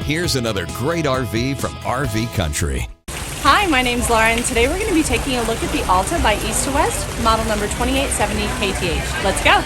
Here's another great RV from RV Country. Hi, my name's Laura, and today we're going to be taking a look at the Alta by East to West, model number 2870KTH. Let's go!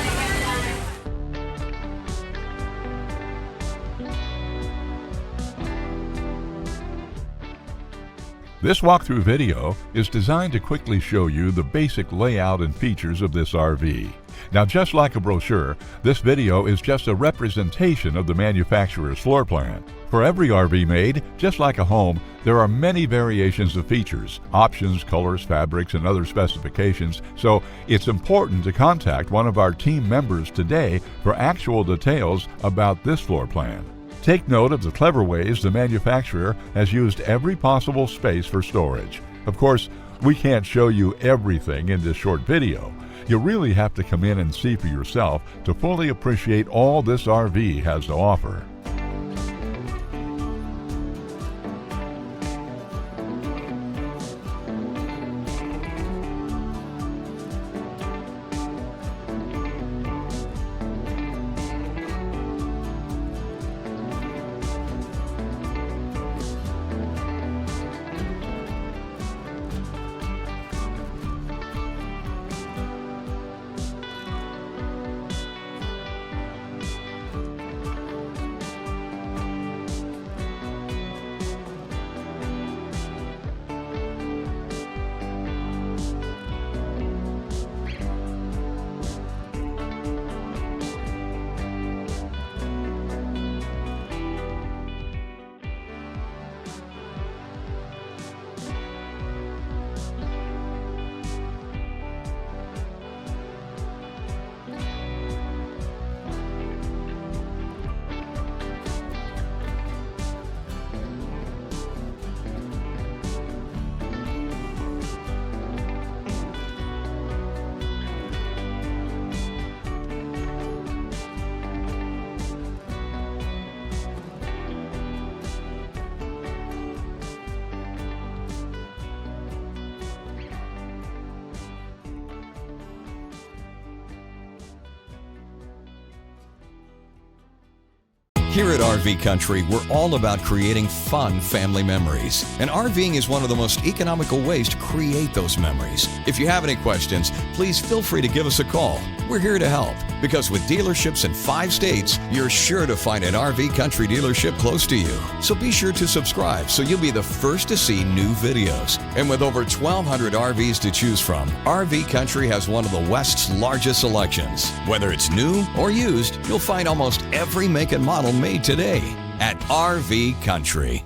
This walkthrough video is designed to quickly show you the basic layout and features of this RV. Now, just like a brochure, this video is just a representation of the manufacturer's floor plan. For every RV made, just like a home, there are many variations of features, options, colors, fabrics, and other specifications, so it's important to contact one of our team members today for actual details about this floor plan. Take note of the clever ways the manufacturer has used every possible space for storage. Of course, we can't show you everything in this short video. You really have to come in and see for yourself to fully appreciate all this RV has to offer. Here at RV Country, we're all about creating fun family memories. And RVing is one of the most economical ways to create those memories. If you have any questions, please feel free to give us a call. We're here to help, because with dealerships in 5 states, you're sure to find an RV Country dealership close to you. So be sure to subscribe so you'll be the first to see new videos. And with over 1,200 RVs to choose from, RV Country has one of the West's largest selections. Whether it's new or used, you'll find almost every make and model made today at RV Country.